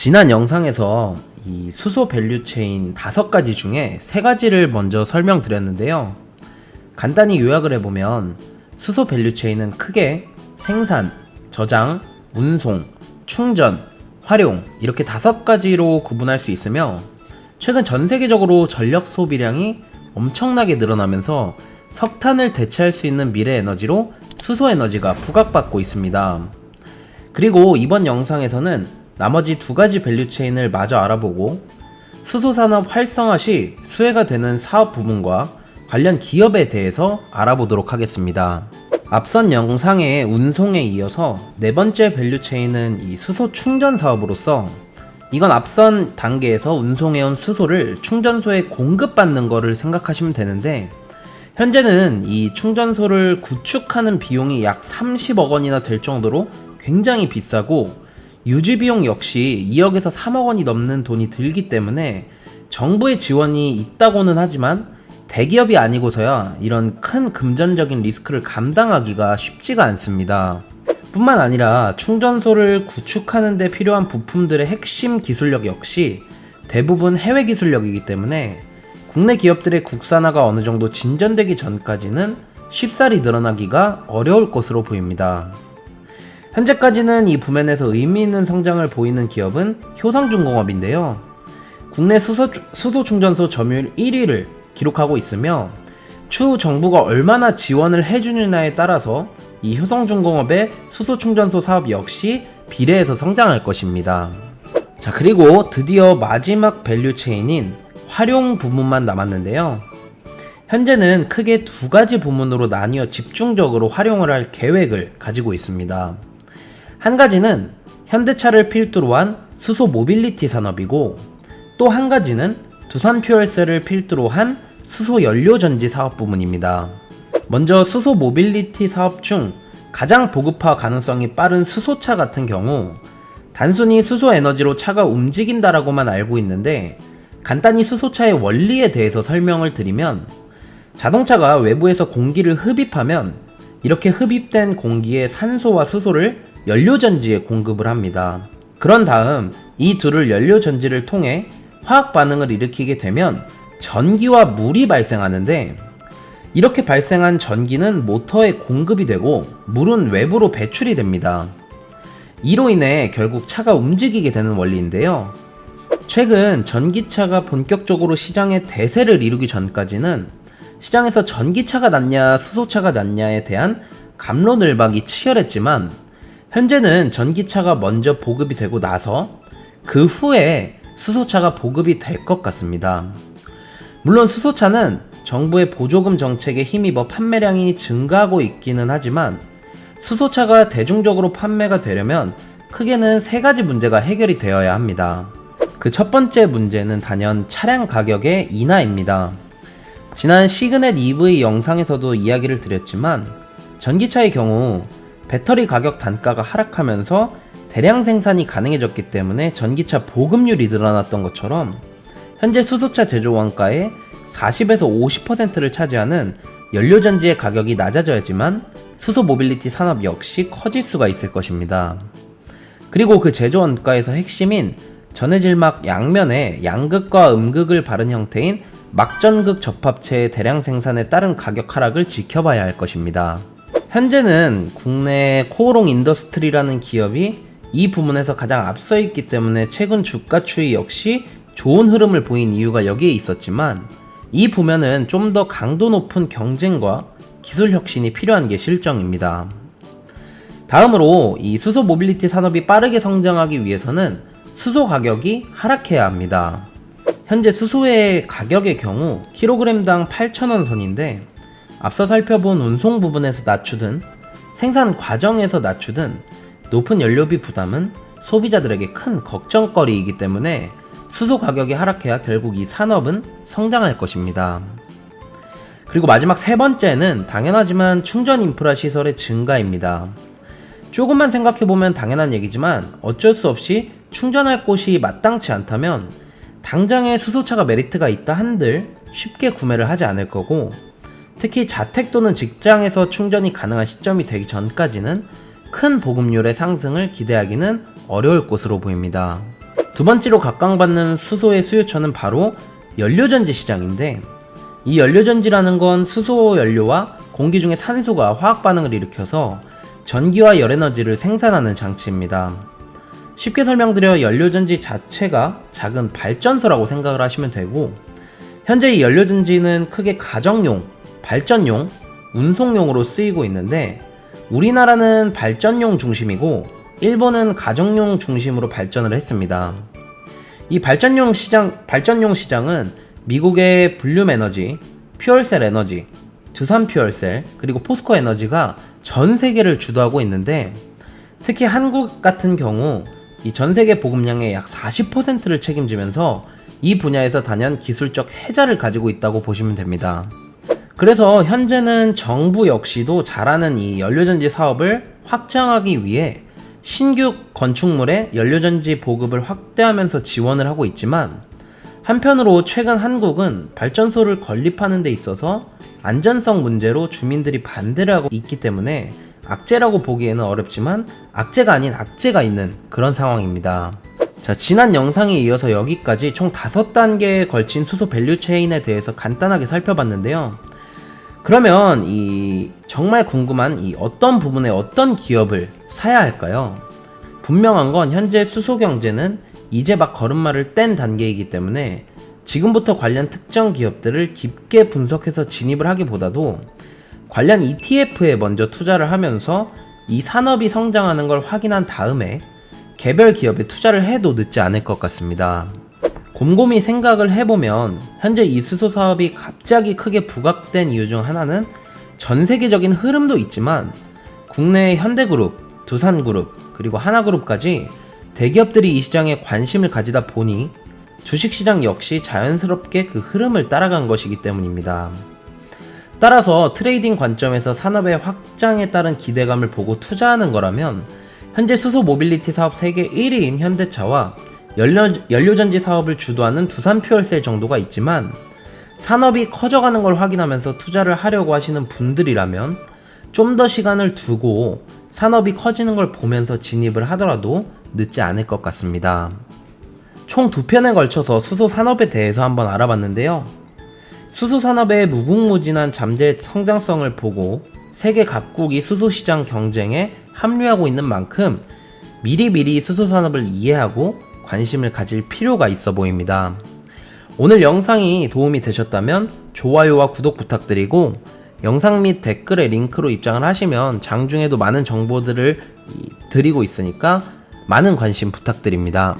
지난 영상에서 이 수소 밸류체인 5가지 중에 3가지를 먼저 설명드렸는데요. 간단히 요약을 해보면 수소 밸류체인은 크게 생산, 저장, 운송, 충전, 활용 이렇게 5가지로 구분할 수 있으며, 최근 전 세계적으로 전력 소비량이 엄청나게 늘어나면서 석탄을 대체할 수 있는 미래 에너지로 수소 에너지가 부각받고 있습니다. 그리고 이번 영상에서는 나머지 2가지 밸류체인을 마저 알아보고 수소 산업 활성화 시 수혜가 되는 사업 부분과 관련 기업에 대해서 알아보도록 하겠습니다. 앞선 영상의 운송에 이어서 4번째 밸류체인은 이 수소 충전 사업으로서, 이건 앞선 단계에서 운송해온 수소를 충전소에 공급받는 거를 생각하시면 되는데, 현재는 이 충전소를 구축하는 비용이 약 30억 원이나 될 정도로 굉장히 비싸고, 유지 비용 역시 2억에서 3억 원이 넘는 돈이 들기 때문에 정부의 지원이 있다고는 하지만 대기업이 아니고서야 이런 큰 금전적인 리스크를 감당하기가 쉽지가 않습니다. 뿐만 아니라 충전소를 구축하는 데 필요한 부품들의 핵심 기술력 역시 대부분 해외 기술력이기 때문에 국내 기업들의 국산화가 어느 정도 진전되기 전까지는 쉽사리 늘어나기가 어려울 것으로 보입니다. 현재까지는 이 부면에서 의미 있는 성장을 보이는 기업은 효성중공업인데요. 국내 수소 충전소 점유율 1위를 기록하고 있으며, 추후 정부가 얼마나 지원을 해주느냐에 따라서 이 효성중공업의 수소 충전소 사업 역시 비례해서 성장할 것입니다. 자, 그리고 드디어 마지막 밸류체인인 활용 부문만 남았는데요. 현재는 크게 2가지 부문으로 나뉘어 집중적으로 활용을 할 계획을 가지고 있습니다. 한 가지는 현대차를 필두로 한 수소 모빌리티 산업이고, 또 한 가지는 두산 퓨얼셀을 필두로 한 수소 연료 전지 사업 부문입니다. 먼저 수소 모빌리티 사업 중 가장 보급화 가능성이 빠른 수소차 같은 경우, 단순히 수소 에너지로 차가 움직인다라고만 알고 있는데, 간단히 수소차의 원리에 대해서 설명을 드리면, 자동차가 외부에서 공기를 흡입하면 이렇게 흡입된 공기에 산소와 수소를 연료전지에 공급을 합니다. 그런 다음 이 둘을 연료전지를 통해 화학 반응을 일으키게 되면 전기와 물이 발생하는데, 이렇게 발생한 전기는 모터에 공급이 되고 물은 외부로 배출이 됩니다. 이로 인해 결국 차가 움직이게 되는 원리인데요. 최근 전기차가 본격적으로 시장에 대세를 이루기 전까지는 시장에서 전기차가 낫냐 수소차가 낫냐에 대한 갑론을박이 치열했지만, 현재는 전기차가 먼저 보급이 되고 나서 그 후에 수소차가 보급이 될 것 같습니다. 물론 수소차는 정부의 보조금 정책에 힘입어 판매량이 증가하고 있기는 하지만, 수소차가 대중적으로 판매가 되려면 크게는 3가지 문제가 해결이 되어야 합니다. 그 첫 번째 문제는 단연 차량 가격의 인하입니다. 지난 시그넷 EV 영상에서도 이야기를 드렸지만, 전기차의 경우 배터리 가격 단가가 하락하면서 대량 생산이 가능해졌기 때문에 전기차 보급률이 늘어났던 것처럼, 현재 수소차 제조 원가의 40에서 50%를 차지하는 연료전지의 가격이 낮아져야지만 수소 모빌리티 산업 역시 커질 수가 있을 것입니다. 그리고 그 제조 원가에서 핵심인 전해질막 양면에 양극과 음극을 바른 형태인 막전극 접합체의 대량 생산에 따른 가격 하락을 지켜봐야 할 것입니다. 현재는 국내 코오롱 인더스트리라는 기업이 이 부문에서 가장 앞서 있기 때문에 최근 주가 추이 역시 좋은 흐름을 보인 이유가 여기에 있었지만, 이 부면은 좀 더 강도 높은 경쟁과 기술 혁신이 필요한 게 실정입니다. 다음으로 이 수소 모빌리티 산업이 빠르게 성장하기 위해서는 수소 가격이 하락해야 합니다. 현재 수소의 가격의 경우 kg당 8,000원 선인데, 앞서 살펴본 운송 부분에서 낮추든 생산 과정에서 낮추든 높은 연료비 부담은 소비자들에게 큰 걱정거리이기 때문에 수소 가격이 하락해야 결국 이 산업은 성장할 것입니다. 그리고 마지막 3번째는 당연하지만 충전 인프라 시설의 증가입니다. 조금만 생각해보면 당연한 얘기지만 어쩔 수 없이 충전할 곳이 마땅치 않다면 당장에 수소차가 메리트가 있다 한들 쉽게 구매를 하지 않을 거고, 특히 자택 또는 직장에서 충전이 가능한 시점이 되기 전까지는 큰 보급률의 상승을 기대하기는 어려울 것으로 보입니다. 두 번째로 각광받는 수소의 수요처는 바로 연료전지 시장인데, 이 연료전지라는 건 수소 연료와 공기 중의 산소가 화학 반응을 일으켜서 전기와 열에너지를 생산하는 장치입니다. 쉽게 설명드려 연료전지 자체가 작은 발전소라고 생각을 하시면 되고, 현재 이 연료전지는 크게 가정용, 발전용, 운송용으로 쓰이고 있는데, 우리나라는 발전용 중심이고 일본은 가정용 중심으로 발전을 했습니다. 이 발전용 시장은 미국의 블룸 에너지, 퓨얼셀 에너지, 두산 퓨얼셀, 그리고 포스코 에너지가 전 세계를 주도하고 있는데, 특히 한국 같은 경우 이 전 세계 보급량의 약 40%를 책임지면서 이 분야에서 단연 기술적 혜자를 가지고 있다고 보시면 됩니다. 그래서 현재는 정부 역시도 잘하는 이 연료전지 사업을 확장하기 위해 신규 건축물의 연료전지 보급을 확대하면서 지원을 하고 있지만, 한편으로 최근 한국은 발전소를 건립하는 데 있어서 안전성 문제로 주민들이 반대를 하고 있기 때문에 악재라고 보기에는 어렵지만 악재가 아닌 악재가 있는 그런 상황입니다. 자, 지난 영상에 이어서 여기까지 총 5단계에 걸친 수소 밸류 체인에 대해서 간단하게 살펴봤는데요. 그러면 정말 궁금한 어떤 부분에 어떤 기업을 사야 할까요? 분명한 건 현재 수소 경제는 이제 막 걸음마를 뗀 단계이기 때문에 지금부터 관련 특정 기업들을 깊게 분석해서 진입을 하기보다도 관련 ETF에 먼저 투자를 하면서 이 산업이 성장하는 걸 확인한 다음에 개별 기업에 투자를 해도 늦지 않을 것 같습니다. 곰곰이 생각을 해보면 현재 이 수소 사업이 갑자기 크게 부각된 이유 중 하나는 전 세계적인 흐름도 있지만, 국내의 현대그룹, 두산그룹, 그리고 하나그룹까지 대기업들이 이 시장에 관심을 가지다 보니 주식시장 역시 자연스럽게 그 흐름을 따라간 것이기 때문입니다. 따라서 트레이딩 관점에서 산업의 확장에 따른 기대감을 보고 투자하는 거라면 현재 수소 모빌리티 사업 세계 1위인 현대차와 연료전지 사업을 주도하는 두산 퓨얼셀 정도가 있지만, 산업이 커져가는 걸 확인하면서 투자를 하려고 하시는 분들이라면 좀 더 시간을 두고 산업이 커지는 걸 보면서 진입을 하더라도 늦지 않을 것 같습니다. 총 2편에 걸쳐서 수소 산업에 대해서 한번 알아봤는데요. 수소 산업의 무궁무진한 잠재 성장성을 보고 세계 각국이 수소 시장 경쟁에 합류하고 있는 만큼 미리미리 수소 산업을 이해하고 관심을 가질 필요가 있어 보입니다. 오늘 영상이 도움이 되셨다면 좋아요와 구독 부탁드리고, 영상 및 댓글에 링크로 입장을 하시면 장중에도 많은 정보들을 드리고 있으니까 많은 관심 부탁드립니다.